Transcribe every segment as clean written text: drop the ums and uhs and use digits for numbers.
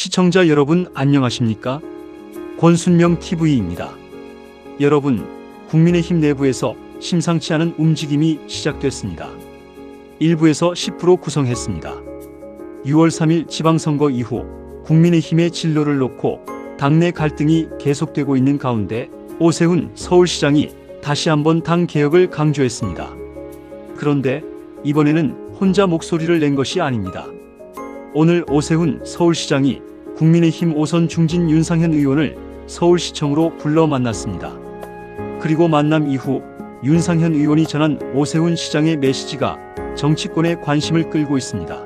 시청자 여러분 안녕하십니까? 권순명 TV입니다. 여러분, 국민의힘 내부에서 심상치 않은 움직임이 시작됐습니다. 일부에서 10% 구성했습니다. 6월 3일 지방선거 이후 국민의힘의 진로를 놓고 당내 갈등이 계속되고 있는 가운데 오세훈 서울시장이 다시 한번 당 개혁을 강조했습니다. 그런데 이번에는 혼자 목소리를 낸 것이 아닙니다. 오늘 오세훈 서울시장이 국민의힘 5선 중진 윤상현 의원을 서울시청으로 불러 만났습니다. 그리고 만남 이후 윤상현 의원이 전한 오세훈 시장의 메시지가 정치권의 관심을 끌고 있습니다.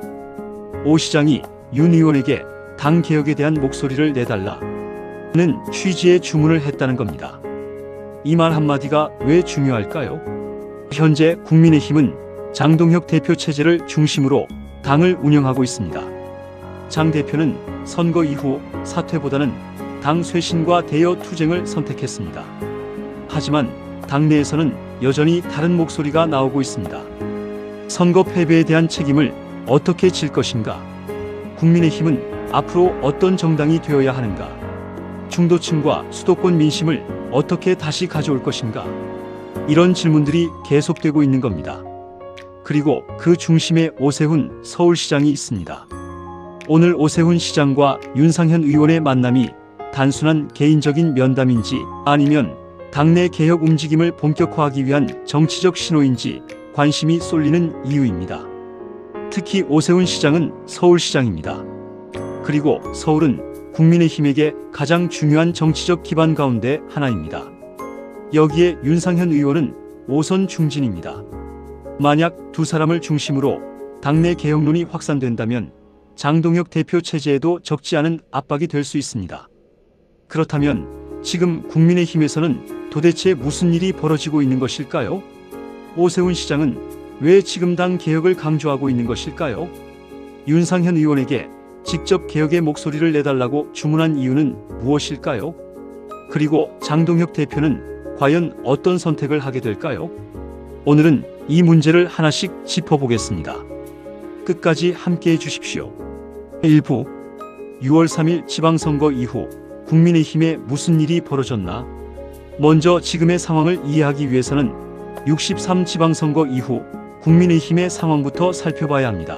오 시장이 윤 의원에게 당 개혁에 대한 목소리를 내달라는 취지의 주문을 했다는 겁니다. 이 말 한마디가 왜 중요할까요? 현재 국민의힘은 장동혁 대표 체제를 중심으로 당을 운영하고 있습니다. 장 대표는 선거 이후 사퇴보다는 당 쇄신과 대여 투쟁을 선택했습니다. 하지만 당내에서는 여전히 다른 목소리가 나오고 있습니다. 선거 패배에 대한 책임을 어떻게 질 것인가? 국민의힘은 앞으로 어떤 정당이 되어야 하는가? 중도층과 수도권 민심을 어떻게 다시 가져올 것인가? 이런 질문들이 계속되고 있는 겁니다. 그리고 그 중심에 오세훈 서울시장이 있습니다. 오늘 오세훈 시장과 윤상현 의원의 만남이 단순한 개인적인 면담인지 아니면 당내 개혁 움직임을 본격화하기 위한 정치적 신호인지 관심이 쏠리는 이유입니다. 특히 오세훈 시장은 서울시장입니다. 그리고 서울은 국민의힘에게 가장 중요한 정치적 기반 가운데 하나입니다. 여기에 윤상현 의원은 5선 중진입니다. 만약 두 사람을 중심으로 당내 개혁론이 확산된다면 장동혁 대표 체제에도 적지 않은 압박이 될 수 있습니다. 그렇다면 지금 국민의힘에서는 도대체 무슨 일이 벌어지고 있는 것일까요? 오세훈 시장은 왜 지금 당 개혁을 강조하고 있는 것일까요? 윤상현 의원에게 직접 개혁의 목소리를 내달라고 주문한 이유는 무엇일까요? 그리고 장동혁 대표는 과연 어떤 선택을 하게 될까요? 오늘은 이 문제를 하나씩 짚어보겠습니다. 끝까지 함께해 주십시오. 1부 6월 3일 지방선거 이후 국민의힘에 무슨 일이 벌어졌나? 먼저 지금의 상황을 이해하기 위해서는 63 지방선거 이후 국민의힘의 상황부터 살펴봐야 합니다.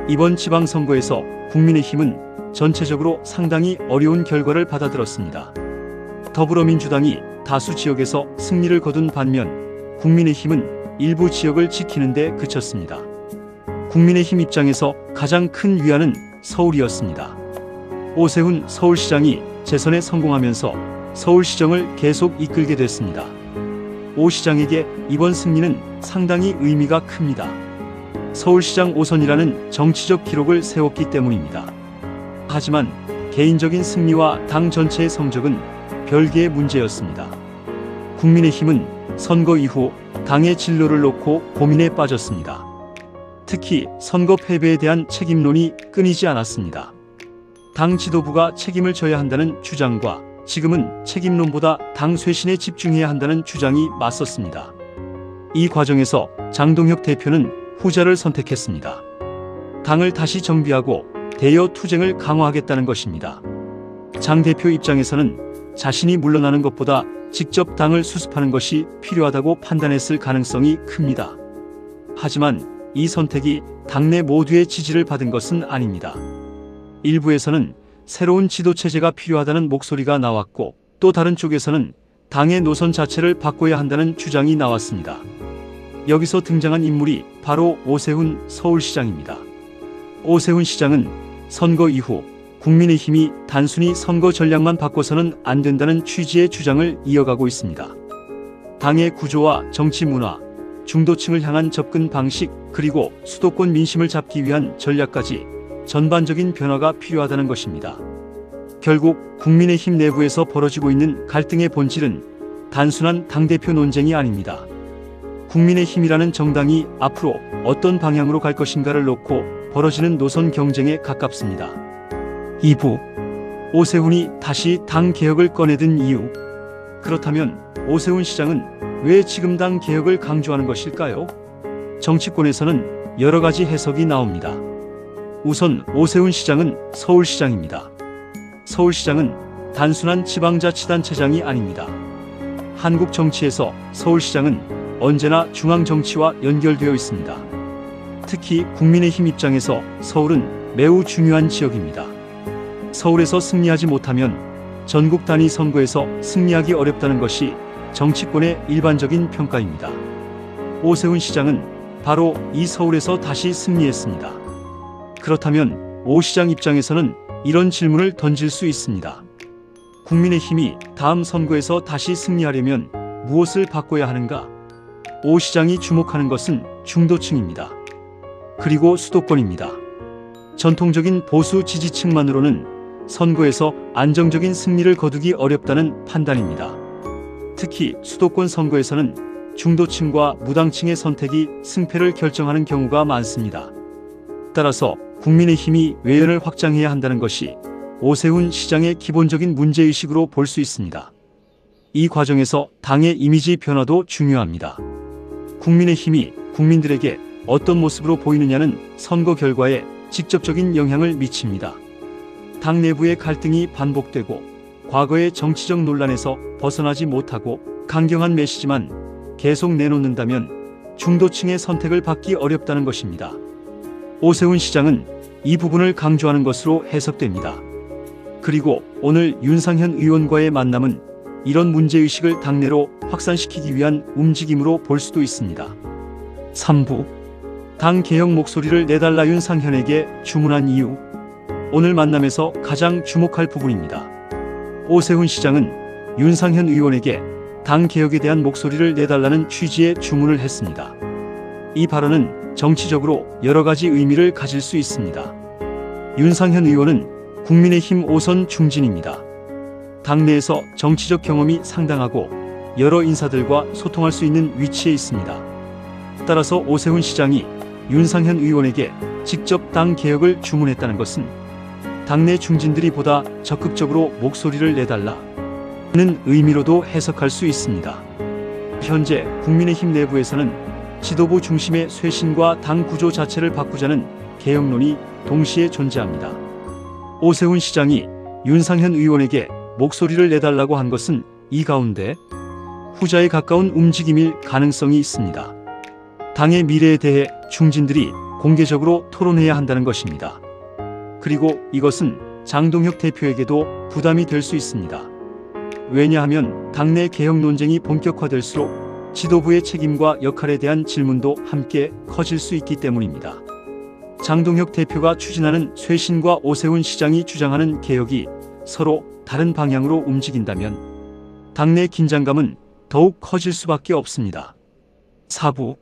이번 지방선거에서 국민의힘은 전체적으로 상당히 어려운 결과를 받아들었습니다. 더불어민주당이 다수 지역에서 승리를 거둔 반면 국민의힘은 일부 지역을 지키는 데 그쳤습니다. 국민의힘 입장에서 가장 큰 위안은 서울이었습니다. 오세훈 서울시장이 재선에 성공하면서 서울시정을 계속 이끌게 됐습니다. 오 시장에게 이번 승리는 상당히 의미가 큽니다. 서울시장 5선이라는 정치적 기록을 세웠기 때문입니다. 하지만 개인적인 승리와 당 전체의 성적은 별개의 문제였습니다. 국민의힘은 선거 이후 당의 진로를 놓고 고민에 빠졌습니다. 특히 선거 패배에 대한 책임론이 끊이지 않았습니다. 당 지도부가 책임을 져야 한다는 주장과 지금은 책임론보다 당 쇄신에 집중해야 한다는 주장이 맞섰습니다. 이 과정에서 장동혁 대표는 후자를 선택했습니다. 당을 다시 정비하고 대여 투쟁을 강화하겠다는 것입니다. 장 대표 입장에서는 자신이 물러나는 것보다 직접 당을 수습하는 것이 필요하다고 판단했을 가능성이 큽니다. 하지만 이 선택이 당내 모두의 지지를 받은 것은 아닙니다. 일부에서는 새로운 지도체제가 필요하다는 목소리가 나왔고 또 다른 쪽에서는 당의 노선 자체를 바꿔야 한다는 주장이 나왔습니다. 여기서 등장한 인물이 바로 오세훈 서울시장입니다. 오세훈 시장은 선거 이후 국민의힘이 단순히 선거 전략만 바꿔서는 안 된다는 취지의 주장을 이어가고 있습니다. 당의 구조와 정치 문화, 중도층을 향한 접근 방식, 그리고 수도권 민심을 잡기 위한 전략까지 전반적인 변화가 필요하다는 것입니다. 결국 국민의힘 내부에서 벌어지고 있는 갈등의 본질은 단순한 당대표 논쟁이 아닙니다. 국민의힘이라는 정당이 앞으로 어떤 방향으로 갈 것인가를 놓고 벌어지는 노선 경쟁에 가깝습니다. 2부 오세훈이 다시 당 개혁을 꺼내든 이유. 그렇다면 오세훈 시장은 왜 지금 당 개혁을 강조하는 것일까요? 정치권에서는 여러 가지 해석이 나옵니다. 우선 오세훈 시장은 서울시장입니다. 서울시장은 단순한 지방자치단체장이 아닙니다. 한국 정치에서 서울시장은 언제나 중앙정치와 연결되어 있습니다. 특히 국민의힘 입장에서 서울은 매우 중요한 지역입니다. 서울에서 승리하지 못하면 전국 단위 선거에서 승리하기 어렵다는 것이 정치권의 일반적인 평가입니다. 오세훈 시장은 바로 이 서울에서 다시 승리했습니다. 그렇다면 오 시장 입장에서는 이런 질문을 던질 수 있습니다. 국민의힘이 다음 선거에서 다시 승리하려면 무엇을 바꿔야 하는가? 오 시장이 주목하는 것은 중도층입니다. 그리고 수도권입니다. 전통적인 보수 지지층만으로는 선거에서 안정적인 승리를 거두기 어렵다는 판단입니다. 특히 수도권 선거에서는 중도층과 무당층의 선택이 승패를 결정하는 경우가 많습니다. 따라서 국민의힘이 외연을 확장해야 한다는 것이 오세훈 시장의 기본적인 문제의식으로 볼 수 있습니다. 이 과정에서 당의 이미지 변화도 중요합니다. 국민의힘이 국민들에게 어떤 모습으로 보이느냐는 선거 결과에 직접적인 영향을 미칩니다. 당 내부의 갈등이 반복되고 과거의 정치적 논란에서 벗어나지 못하고 강경한 메시지만 계속 내놓는다면 중도층의 선택을 받기 어렵다는 것입니다. 오세훈 시장은 이 부분을 강조하는 것으로 해석됩니다. 그리고 오늘 윤상현 의원과의 만남은 이런 문제의식을 당내로 확산시키기 위한 움직임으로 볼 수도 있습니다. 3부 당 개혁 목소리를 내달라 윤상현에게 주문한 이유. 오늘 만남에서 가장 주목할 부분입니다. 오세훈 시장은 윤상현 의원에게 당 개혁에 대한 목소리를 내달라는 취지의 주문을 했습니다. 이 발언은 정치적으로 여러 가지 의미를 가질 수 있습니다. 윤상현 의원은 국민의힘 5선 중진입니다. 당내에서 정치적 경험이 상당하고 여러 인사들과 소통할 수 있는 위치에 있습니다. 따라서 오세훈 시장이 윤상현 의원에게 직접 당 개혁을 주문했다는 것은 당내 중진들이 보다 적극적으로 목소리를 내달라는 의미로도 해석할 수 있습니다. 현재 국민의힘 내부에서는 지도부 중심의 쇄신과 당 구조 자체를 바꾸자는 개혁론이 동시에 존재합니다. 오세훈 시장이 윤상현 의원에게 목소리를 내달라고 한 것은 이 가운데 후자에 가까운 움직임일 가능성이 있습니다. 당의 미래에 대해 중진들이 공개적으로 토론해야 한다는 것입니다. 그리고 이것은 장동혁 대표에게도 부담이 될 수 있습니다. 왜냐하면 당내 개혁 논쟁이 본격화될수록 지도부의 책임과 역할에 대한 질문도 함께 커질 수 있기 때문입니다. 장동혁 대표가 추진하는 쇄신과 오세훈 시장이 주장하는 개혁이 서로 다른 방향으로 움직인다면 당내 긴장감은 더욱 커질 수밖에 없습니다. 4부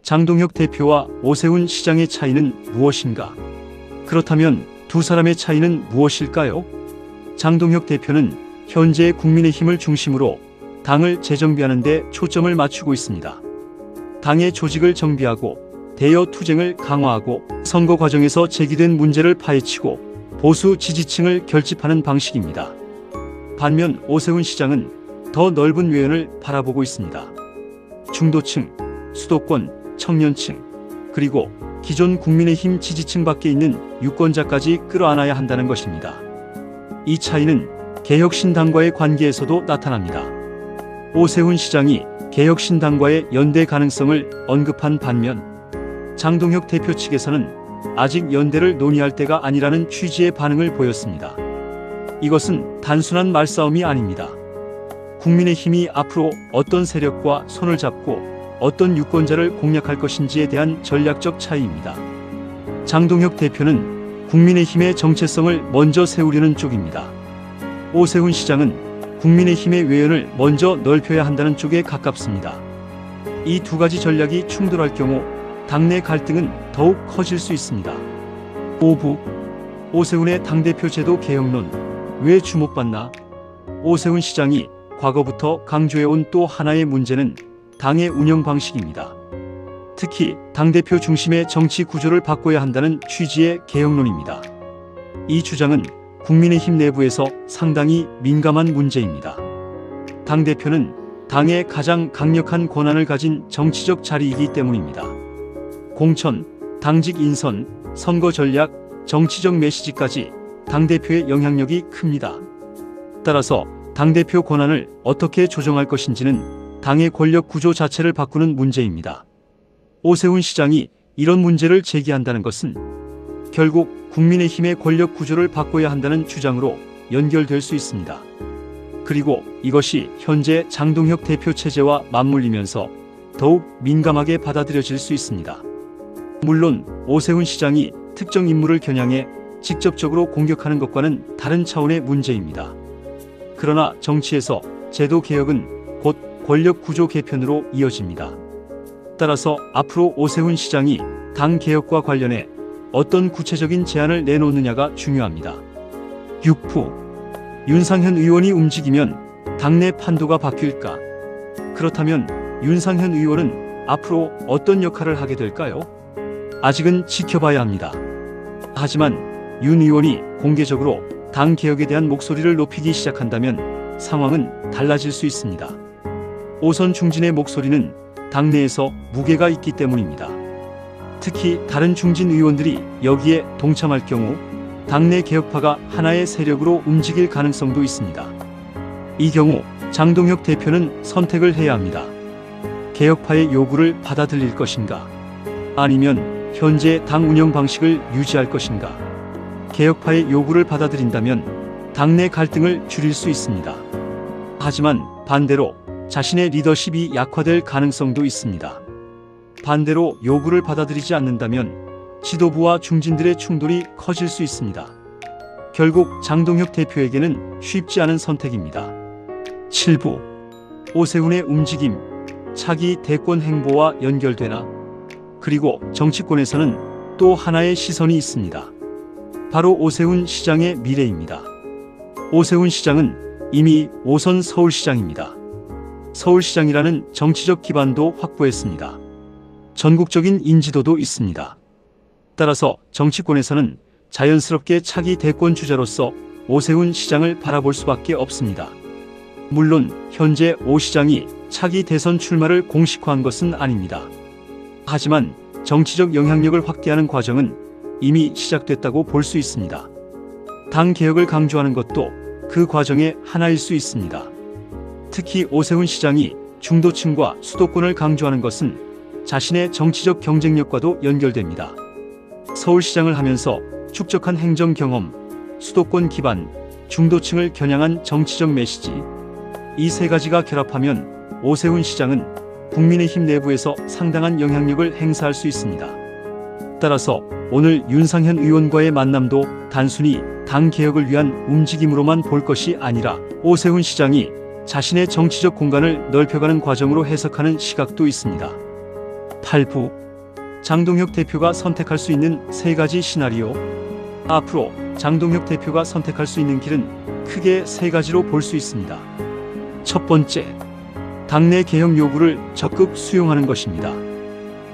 장동혁 대표와 오세훈 시장의 차이는 무엇인가? 그렇다면 두 사람의 차이는 무엇일까요? 장동혁 대표는 현재 국민의힘을 중심으로 당을 재정비하는 데 초점을 맞추고 있습니다. 당의 조직을 정비하고 대여 투쟁을 강화하고 선거 과정에서 제기된 문제를 파헤치고 보수 지지층을 결집하는 방식입니다. 반면 오세훈 시장은 더 넓은 외연을 바라보고 있습니다. 중도층, 수도권, 청년층, 그리고 기존 국민의힘 지지층 밖에 있는 유권자까지 끌어안아야 한다는 것입니다. 이 차이는 개혁신당과의 관계에서도 나타납니다. 오세훈 시장이 개혁신당과의 연대 가능성을 언급한 반면 장동혁 대표 측에서는 아직 연대를 논의할 때가 아니라는 취지의 반응을 보였습니다. 이것은 단순한 말싸움이 아닙니다. 국민의힘이 앞으로 어떤 세력과 손을 잡고 어떤 유권자를 공략할 것인지에 대한 전략적 차이입니다. 장동혁 대표는 국민의힘의 정체성을 먼저 세우려는 쪽입니다. 오세훈 시장은 국민의힘의 외연을 먼저 넓혀야 한다는 쪽에 가깝습니다. 이 두 가지 전략이 충돌할 경우 당내 갈등은 더욱 커질 수 있습니다. 5부 오세훈의 당대표 제도 개혁론 왜 주목받나? 오세훈 시장이 과거부터 강조해온 또 하나의 문제는 당의 운영 방식입니다. 특히 당대표 중심의 정치 구조를 바꿔야 한다는 취지의 개혁론입니다. 이 주장은 국민의힘 내부에서 상당히 민감한 문제입니다. 당대표는 당의 가장 강력한 권한을 가진 정치적 자리이기 때문입니다. 공천, 당직 인선, 선거 전략, 정치적 메시지까지 당대표의 영향력이 큽니다. 따라서 당대표 권한을 어떻게 조정할 것인지는 당의 권력 구조 자체를 바꾸는 문제입니다. 오세훈 시장이 이런 문제를 제기한다는 것은 결국 국민의힘의 권력 구조를 바꿔야 한다는 주장으로 연결될 수 있습니다. 그리고 이것이 현재 장동혁 대표 체제와 맞물리면서 더욱 민감하게 받아들여질 수 있습니다. 물론 오세훈 시장이 특정 인물을 겨냥해 직접적으로 공격하는 것과는 다른 차원의 문제입니다. 그러나 정치에서 제도 개혁은 곧 권력 구조 개편으로 이어집니다. 따라서 앞으로 오세훈 시장이 당 개혁과 관련해 어떤 구체적인 제안을 내놓느냐가 중요합니다. 6부 윤상현 의원이 움직이면 당내 판도가 바뀔까? 그렇다면 윤상현 의원은 앞으로 어떤 역할을 하게 될까요? 아직은 지켜봐야 합니다. 하지만 윤 의원이 공개적으로 당 개혁에 대한 목소리를 높이기 시작한다면 상황은 달라질 수 있습니다. 오선 중진의 목소리는 당내에서 무게가 있기 때문입니다. 특히 다른 중진 의원들이 여기에 동참할 경우 당내 개혁파가 하나의 세력으로 움직일 가능성도 있습니다. 이 경우 장동혁 대표는 선택을 해야 합니다. 개혁파의 요구를 받아들일 것인가? 아니면 현재 당 운영 방식을 유지할 것인가? 개혁파의 요구를 받아들인다면 당내 갈등을 줄일 수 있습니다. 하지만 반대로 자신의 리더십이 약화될 가능성도 있습니다. 반대로 요구를 받아들이지 않는다면 지도부와 중진들의 충돌이 커질 수 있습니다. 결국 장동혁 대표에게는 쉽지 않은 선택입니다. 7부 오세훈의 움직임, 차기 대권 행보와 연결되나? 그리고 정치권에서는 또 하나의 시선이 있습니다. 바로 오세훈 시장의 미래입니다. 오세훈 시장은 이미 5선 서울시장입니다. 서울시장이라는 정치적 기반도 확보했습니다. 전국적인 인지도도 있습니다. 따라서 정치권에서는 자연스럽게 차기 대권 주자로서 오세훈 시장을 바라볼 수밖에 없습니다. 물론 현재 오 시장이 차기 대선 출마를 공식화한 것은 아닙니다. 하지만 정치적 영향력을 확대하는 과정은 이미 시작됐다고 볼 수 있습니다. 당 개혁을 강조하는 것도 그 과정의 하나일 수 있습니다. 특히 오세훈 시장이 중도층과 수도권을 강조하는 것은 자신의 정치적 경쟁력과도 연결됩니다. 서울시장을 하면서 축적한 행정 경험, 수도권 기반, 중도층을 겨냥한 정치적 메시지, 이 세 가지가 결합하면 오세훈 시장은 국민의힘 내부에서 상당한 영향력을 행사할 수 있습니다. 따라서 오늘 윤상현 의원과의 만남도 단순히 당 개혁을 위한 움직임으로만 볼 것이 아니라 오세훈 시장이 자신의 정치적 공간을 넓혀가는 과정으로 해석하는 시각도 있습니다. 8부 장동혁 대표가 선택할 수 있는 세 가지 시나리오. 앞으로 장동혁 대표가 선택할 수 있는 길은 크게 세 가지로 볼 수 있습니다. 첫 번째, 당내 개혁 요구를 적극 수용하는 것입니다.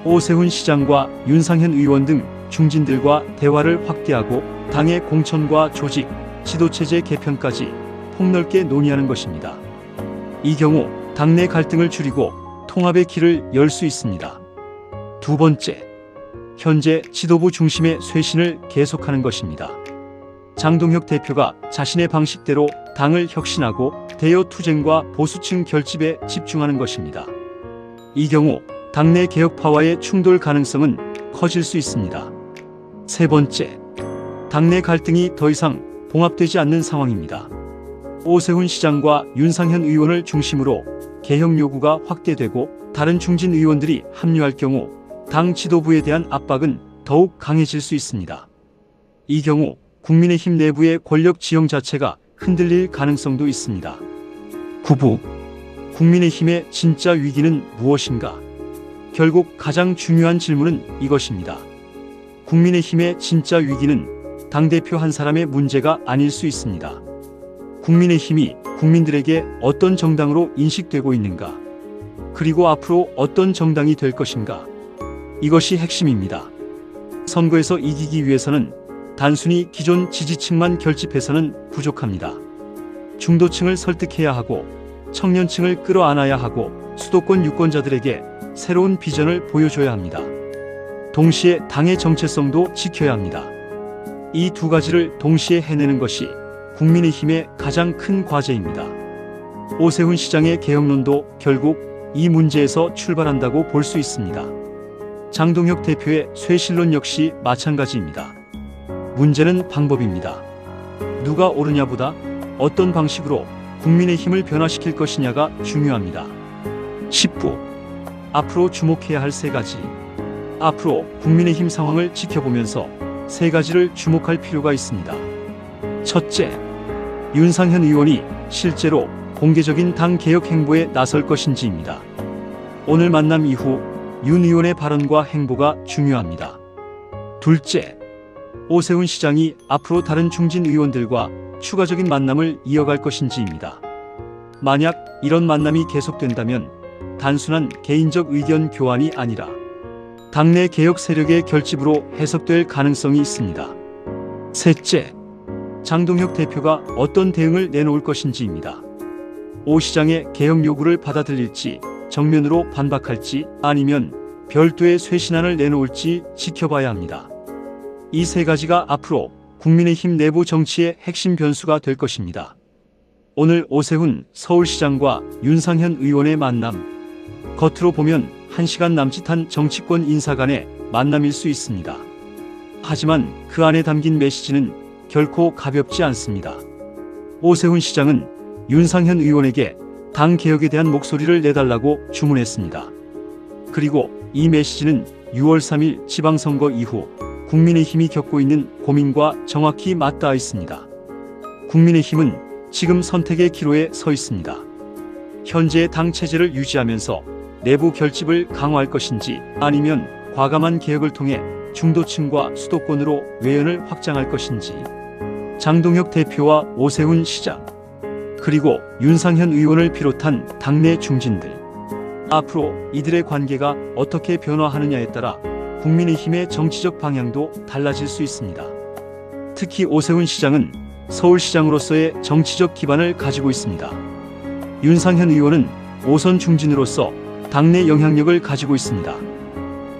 오세훈 시장과 윤상현 의원 등 중진들과 대화를 확대하고 당의 공천과 조직, 지도체제 개편까지 폭넓게 논의하는 것입니다. 이 경우 당내 갈등을 줄이고 통합의 길을 열 수 있습니다. 두 번째, 현재 지도부 중심의 쇄신을 계속하는 것입니다. 장동혁 대표가 자신의 방식대로 당을 혁신하고 대여 투쟁과 보수층 결집에 집중하는 것입니다. 이 경우 당내 개혁파와의 충돌 가능성은 커질 수 있습니다. 세 번째, 당내 갈등이 더 이상 봉합되지 않는 상황입니다. 오세훈 시장과 윤상현 의원을 중심으로 개혁 요구가 확대되고 다른 중진 의원들이 합류할 경우 당 지도부에 대한 압박은 더욱 강해질 수 있습니다. 이 경우 국민의힘 내부의 권력 지형 자체가 흔들릴 가능성도 있습니다. 9부 국민의힘의 진짜 위기는 무엇인가? 결국 가장 중요한 질문은 이것입니다. 국민의힘의 진짜 위기는 당대표 한 사람의 문제가 아닐 수 있습니다. 국민의힘이 국민들에게 어떤 정당으로 인식되고 있는가? 그리고 앞으로 어떤 정당이 될 것인가? 이것이 핵심입니다. 선거에서 이기기 위해서는 단순히 기존 지지층만 결집해서는 부족합니다. 중도층을 설득해야 하고 청년층을 끌어안아야 하고 수도권 유권자들에게 새로운 비전을 보여줘야 합니다. 동시에 당의 정체성도 지켜야 합니다. 이 두 가지를 동시에 해내는 것이 국민의힘의 가장 큰 과제입니다. 오세훈 시장의 개혁론도 결국 이 문제에서 출발한다고 볼 수 있습니다. 장동혁 대표의 쇄신론 역시 마찬가지입니다. 문제는 방법입니다. 누가 옳으냐보다 어떤 방식으로 국민의힘을 변화시킬 것이냐가 중요합니다. 10부 앞으로 주목해야 할 세 가지. 앞으로 국민의힘 상황을 지켜보면서 세 가지를 주목할 필요가 있습니다. 첫째, 윤상현 의원이 실제로 공개적인 당 개혁 행보에 나설 것인지입니다. 오늘 만남 이후 윤 의원의 발언과 행보가 중요합니다. 둘째, 오세훈 시장이 앞으로 다른 중진 의원들과 추가적인 만남을 이어갈 것인지입니다. 만약 이런 만남이 계속된다면 단순한 개인적 의견 교환이 아니라 당내 개혁 세력의 결집으로 해석될 가능성이 있습니다. 셋째, 장동혁 대표가 어떤 대응을 내놓을 것인지입니다. 오 시장의 개혁 요구를 받아들일지, 정면으로 반박할지, 아니면 별도의 쇄신안을 내놓을지 지켜봐야 합니다. 이 세 가지가 앞으로 국민의힘 내부 정치의 핵심 변수가 될 것입니다. 오늘 오세훈 서울시장과 윤상현 의원의 만남, 겉으로 보면 1시간 남짓한 정치권 인사 간의 만남일 수 있습니다. 하지만 그 안에 담긴 메시지는 결코 가볍지 않습니다. 오세훈 시장은 윤상현 의원에게 당 개혁에 대한 목소리를 내달라고 주문했습니다. 그리고 이 메시지는 6월 3일 지방선거 이후 국민의힘이 겪고 있는 고민과 정확히 맞닿아 있습니다. 국민의힘은 지금 선택의 기로에 서 있습니다. 현재의 당 체제를 유지하면서 내부 결집을 강화할 것인지, 아니면 과감한 개혁을 통해 중도층과 수도권으로 외연을 확장할 것인지. 장동혁 대표와 오세훈 시장, 그리고 윤상현 의원을 비롯한 당내 중진들, 앞으로 이들의 관계가 어떻게 변화하느냐에 따라 국민의힘의 정치적 방향도 달라질 수 있습니다. 특히 오세훈 시장은 서울시장으로서의 정치적 기반을 가지고 있습니다. 윤상현 의원은 5선 중진으로서 당내 영향력을 가지고 있습니다.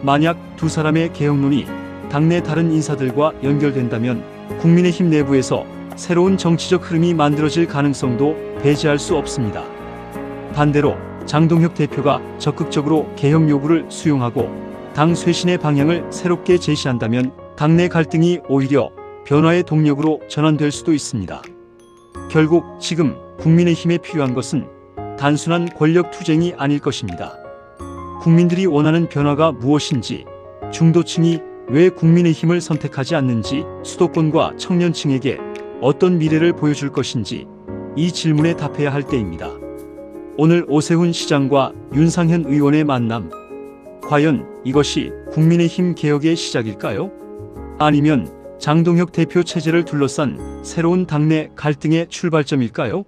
만약 두 사람의 개혁론이 당내 다른 인사들과 연결된다면 국민의힘 내부에서 새로운 정치적 흐름이 만들어질 가능성도 배제할 수 없습니다. 반대로 장동혁 대표가 적극적으로 개혁 요구를 수용하고 당 쇄신의 방향을 새롭게 제시한다면 당내 갈등이 오히려 변화의 동력으로 전환될 수도 있습니다. 결국 지금 국민의힘에 필요한 것은 단순한 권력 투쟁이 아닐 것입니다. 국민들이 원하는 변화가 무엇인지, 중도층이 왜 국민의힘을 선택하지 않는지, 수도권과 청년층에게 어떤 미래를 보여줄 것인지, 이 질문에 답해야 할 때입니다. 오늘 오세훈 시장과 윤상현 의원의 만남, 과연 이것이 국민의힘 개혁의 시작일까요? 아니면 장동혁 대표 체제를 둘러싼 새로운 당내 갈등의 출발점일까요?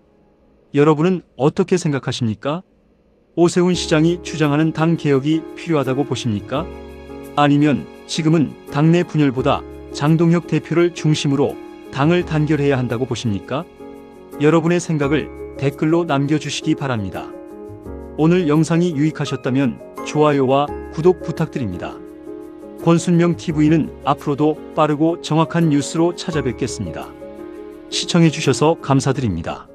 여러분은 어떻게 생각하십니까? 오세훈 시장이 주장하는 당 개혁이 필요하다고 보십니까? 아니면 지금은 당내 분열보다 장동혁 대표를 중심으로 당을 단결해야 한다고 보십니까? 여러분의 생각을 댓글로 남겨주시기 바랍니다. 오늘 영상이 유익하셨다면 좋아요와 구독 부탁드립니다. 권순명TV는 앞으로도 빠르고 정확한 뉴스로 찾아뵙겠습니다. 시청해주셔서 감사드립니다.